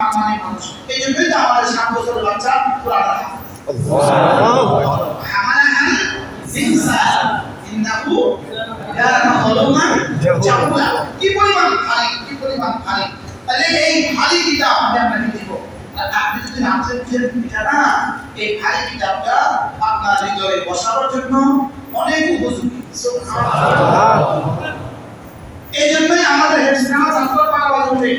মানে মানুষ এই জন্যই তো আমাদের 7 বছরের বাচ্চা কোরআন হামালাহাল ইনসান ইন্নাহু কানা যালুমান জাহুলা। কি পরিমাণ ভারী তাহলে এই ভারী কিতাব আমরা দিব। আর আপনি যদি নাচের পিঠা না, এই ভারী কিতাবটা আপনার হৃদয়ে বসানোর জন্য অনেক উপযোগী। সুবহানাল্লাহ। এই জন্যই আমাদের হেফজখানা ছাত্র পাড়া বাজে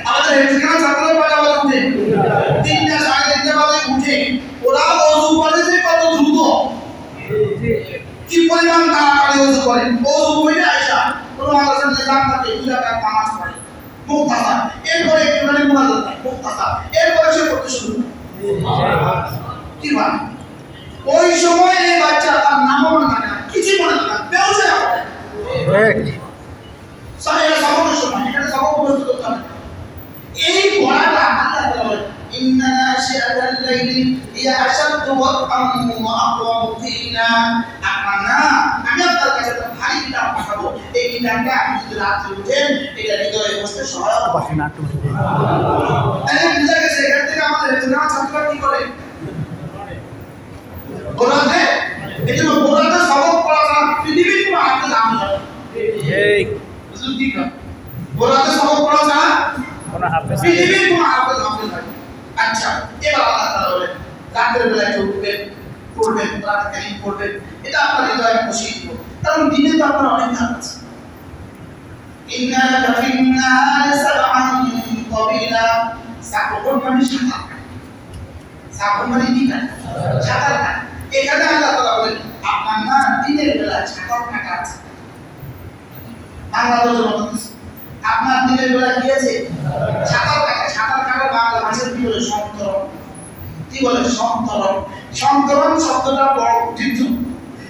আমাদের হেফজখানা ছাত্ররা পাড়া বাজে 3টা 3:30 বাজে উঠে ওরা ওযু করে যে কত দ্রুত, কি পরিমাণ তাড়াতাড়ি ওযু করে। ওযু করে আয়েশা কোন মাদ্রাসার নিজাম থাকে 2 রাকাত নামাজ পড়ে মুক্তাসার, এরপরে একটুখানি মুনাজাত হয় মুক্তাসার, এরপরে সে পড়তে শুরু করে। কি মানে ওই সময় এই বাচ্চা তার নামও মনে থাকে না, কিছু মনে থাকে না, বেউসে পড়ে। সাহেব সবকের সময় এখানে সবক প্রস্তুত করতে হবে। এই পড়াটা আল্লাহ বলে ইন্না নাশিআতাল লাইলি হিয়া আশাদ্দু ওয়াতআন ওয়া আকওয়ামু কিলা। আপনারা আমি আপনার কাছে একটা ভারী কিতাব পাঠাবো, এই কিতাবটা আপনি যদি রাতে উঠেন এটা হৃদয়ে বসতে সহায়ক হবে না। তাহলে বুঝা গেছে এখান থেকে আমাদের হেফজখানা ছাত্ররা কি করে বোরাতে, এজন্য বোরাতে সবক পড়া ছাড়া পৃথিবীর কোনো হাফেজ আমি জানি এই বুঝুন কি না, বোরাতে সবক পড়া ছাড়া কোনো হাফেজ পৃথিবীর কোনো হাফেজ নাই। আচ্ছা এবার আল্লাহ তাআলা বলেন রাতের বেলায় উঠবেন পড়বেন কোরআন কারীম পড়বেন, এটা আপনার হৃদয়ে বসিয়ে দিব। কারণ দিনে তো আপনার অনেক কাজ আছে। ইন্না লাকা ফিন নাহারি সাবআন তাবিলা। সাবন মানে সাবন মানে কি না সাঁতার কাটা। এখানে আল্লাহ তাআলা বলেন আপনার না দিনের বেলা সাঁতার কাটা আছে। বাংলাদেশের মতো আপনার দিনের বেলা কি আছে সাঁতার কাটা। সাঁতার কাটা বাংলা ভাষায় কি বলে সন্তরণ। কি বলে সন্তরণ। সন্তরণ শব্দটা বড় দীর্ঘ,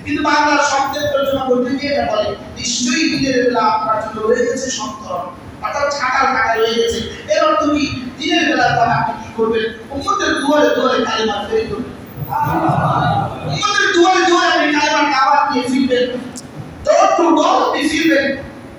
কিন্তু বাংলার শব্দের তর্জমা করতে গিয়ে এটা বলে নিশ্চয়ই দিনের বেলা আপনার জন্য রয়ে গেছে সন্তরণ, অর্থাৎ সাঁতার কাটা রয়ে গেছে। এর অর্থ কি দিনের বেলা তাহলে আপনি কি করবেন উম্মতের দুয়ারে দুয়ারে কালিমা ফেরি করবেন, উম্মতের দুয়ারে দুয়ারে আপনি কালিমার দাওয়াত নিয়ে ফিরবেন, ডোর টু ডোর আপনি ফিরবেন,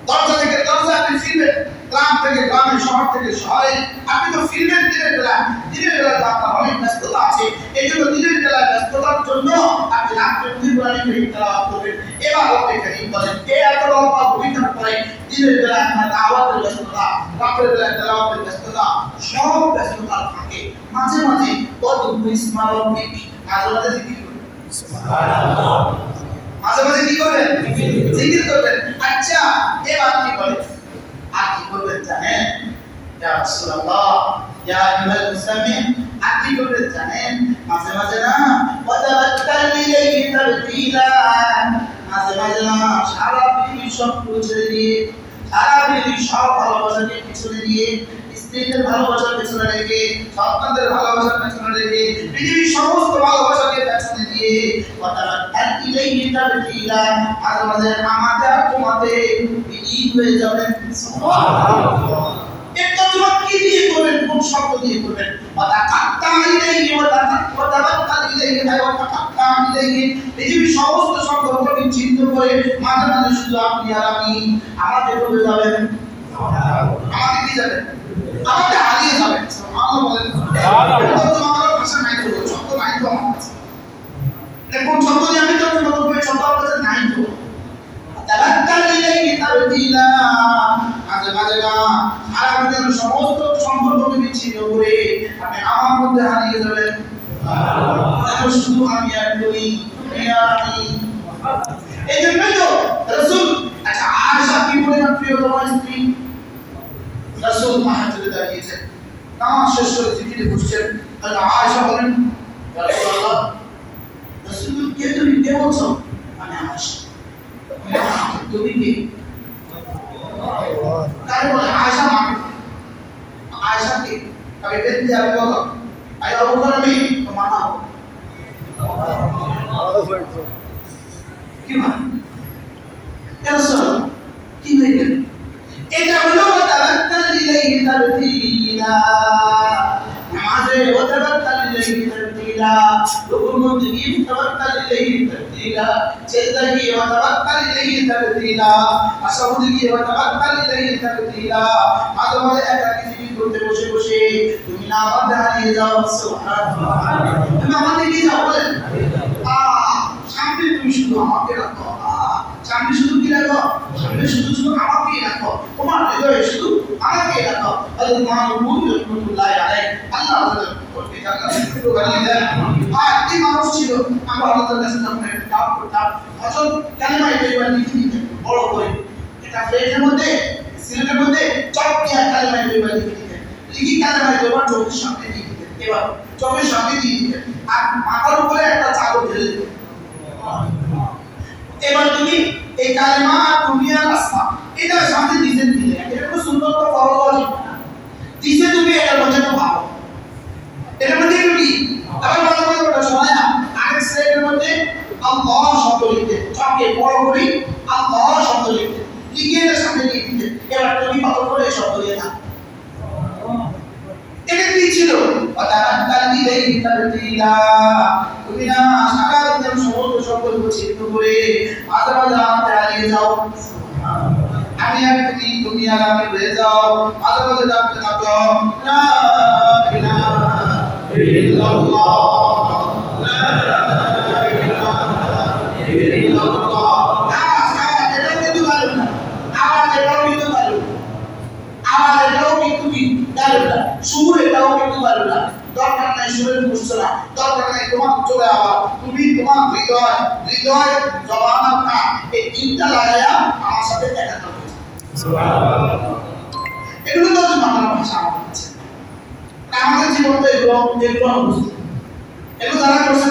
দরজা থেকে দরজা আপনি ফিরবেন, গ্রাম থেকে গ্রামে শহর থেকে শহরে আপনি তো ফিরবেন দিনের বেলা। দিনের বেলা তো আপনার অনেক ব্যস্ততা আছে, এই জন্য দিনের বেলা ব্যস্ততার জন্য আপনি রাত্রে কোরআন কারীম তেলাওয়াত করবেন। এবার আপনি কারীম বলেন এই এত লম্বা ভূমিকার পরে দিনের বেলা আপনার দাওয়াতের ব্যস্ততা, রাতের বেলা তেলাওয়াতের ব্যস্ততা, সব ব্যস্ততার ফাঁকে মাঝে মাঝে কত স্মরণ দিবি, মাঝে মাঝে জিকির করবেন সুবহানাল্লাহ, মাঝে মাঝে কি করবেন জিকির করবেন। আচ্ছা এবার কি বলেন আর কি করবেন জানেন? ইয়া রাসূলুল্লাহ ইয়া আইয়ুহাল মুসলিমিন আর কি করবেন জানেন? মাঝে মাঝে না ওয়াতাবাক্কাল ইলাইহি তাবতিলা, মাঝে মাঝে না সারা পৃথিবীর সব ছেড়ে দিয়ে, সারা পৃথিবীর সব ভালোবাসাকে পিছনে দিয়ে, স্ত্রীদের ভালোবাসার পেছনে রেখে, সন্তানদের ভালোবাসার পেছনে রেখে, পৃথিবীর সমস্ত ভালোবাসাকে পেছনে দিয়ে ওয়াতাবাক্কাল ইলাইহি তাবতিলা, মাঝে মাঝে আমাতে আর তোমাতে বিলীন হয়ে যাবেন সুবহানাল্লাহ। এটা তোমরা কি দিয়ে করবেন, কোন শব্দ দিয়ে করবেন? ওয়াতাকাত্তা ইলাইহি ওয়াতাবাক্কাল ইলাইহি ওয়াতাকাত্তা ইলাইহি, পৃথিবীর সমস্ত সম্পর্ক বিচ্ছিন্ন করে মাঝে মাঝে শুধু আপনি আর আমি আমাকে বলে যাবেন আমাকে কি যাবেন আমাকে হারিয়ে যাবেন সুবহানাল্লাহ বলেন সুবহানাল্লাহ। তোমার ভাষা নাই তো শব্দ নাই তো আমার কাছে, কোন শব্দ দিয়ে আমি তোকে মত করে শব্দ আমার কাছে নাই তো। তাবাক্কাল ইলাইহি তাবতিলা, মাঝে মাঝে না আমাদের সমস্ত সম্পর্ককে বিচ্ছিন্ন করে আপনি আমার মধ্যে হারিয়ে যাবেন সুবহানাল্লাহ। শুধু আমি আর তুমি আমি এই জন্যই তো রাসূল আচ্ছা আয়েশা কি পরিমাণ প্রিয়তমা স্ত্রী, রাসূল মাহফিলে দাঁড়িয়েছেন নামাজ শেষ করে জিকিরে বসছেন, আর আয়েশা বলেন ইয়া রাসূলুল্লাহ, রাসূল কে তুমি কে বলছো? আমি আয়েশা। তুমি কে? তাই বলে আয়েশা মাকে আয়েশা কে কবে বেঁধে যাবে বলো আই আবু বকর আমি তো মানা কি মানে ইয়া রাসূল কি হইল? এটা হলো তাবাক্কাল ইলাইহি তাবতিলা, নামাজে ওয়াতাবাক্কাল ইলাইহি তাবতিলা তাওয়াক্কুলা রুকুর মধ্যে গিয়ে তাওয়াক্কাল ইলাইহি তাওয়াক্কুলা সিজদা গিয়ে তাওয়াক্কাল ইলাইহি তাওয়াক্কুলা আসহাবুদে গিয়ে তাওয়াক্কাল ইলাইহি তাওয়াক্কুলা মাঝে মাঝে একাকী জিকির করতে বসে বসে তুমি না আমাদের হারিয়ে যাও সুবহানাল্লাহ তুমি আমাদের কি যাও বলেন সামনে তুমি শুধু আমাকে রাখো সামনে শুধু কি রাখো সামনে শুধু শুধু আমাকে রাখো তোমার হৃদয়ে শুধু আমাকে রাখো আল্লাহ মাহমুদ রহমাতুল্লাহ আলাইহি আল্লাহ ওকে জান্নাতে শুধু বানিয়ে দেন কি মানুষ ছিল আমরা আল্লাহর কাছে যখন ডাক করতাম অচল কালেমা তৈবা লিখে দিতেন বড় করে এটা প্লেটের মধ্যে সিলেটের মধ্যে চক দিয়ে কালেমা তৈবা লিখে দিতেন লিখি কালেমা তৈবা চোখের সামনে দিয়ে দিতেন এবার চোখের সামনে দিয়ে দিতেন আর মাথার উপরে একটা চাদর ঢেলে দিতেন এবার তুমি এই কালেমা আর দুনিয়ার আসমা এটা সামনে দিতে দিলে এটা তো সুন্দর তো ফরজ ওয়াজিব দিতে তুমি এটার মধ্যে তো ভালো এটার মধ্যে কি আবার ভালো করে ওটা শোনা না আরেক স্লাইডের মধ্যে আল্লাহ শব্দ লিখতে চকে বড় করে আল্লাহ শব্দ লিখতে লিখে এটা সামনে দিয়ে দিতে এবার তুমি কত করে শব্দ দিয়ে না এটা কি ছিল তাআক্কাল ইলাইহি তাওয়াক্কুলা তুমি না সারা দিন সমস্ত শব্দ চিন্তা করে মাঝে মাঝে আমাকে হারিয়ে যাও আমি আর তুমি আর আমি হয়ে যাও মাঝে মাঝে ডাকতে থাকো লা ইলাহা ইল্লাল্লাহ লা ইলাহা ইল্লাল্লাহ এটা কিন্তু ভালো না আওয়াজ এটাও কিন্তু ভালো আওয়াজ এটাও কিন্তু ভালো না সুর এটাও কিন্তু ভালো না দরকার নাই সুরের মুসলা দরকার নাই তোমার চলে আওয়াজ তুমি তোমার হৃদয় জবান আর কান এই তিনটা লাগায়া আমার সাথে দেখা করবে সুবহানাল্লাহ এগুলো তো বাংলা ভাষা আমাদের কাছে আমাদের জীবনে এগুলো বুঝতে এগুলো যারা করছে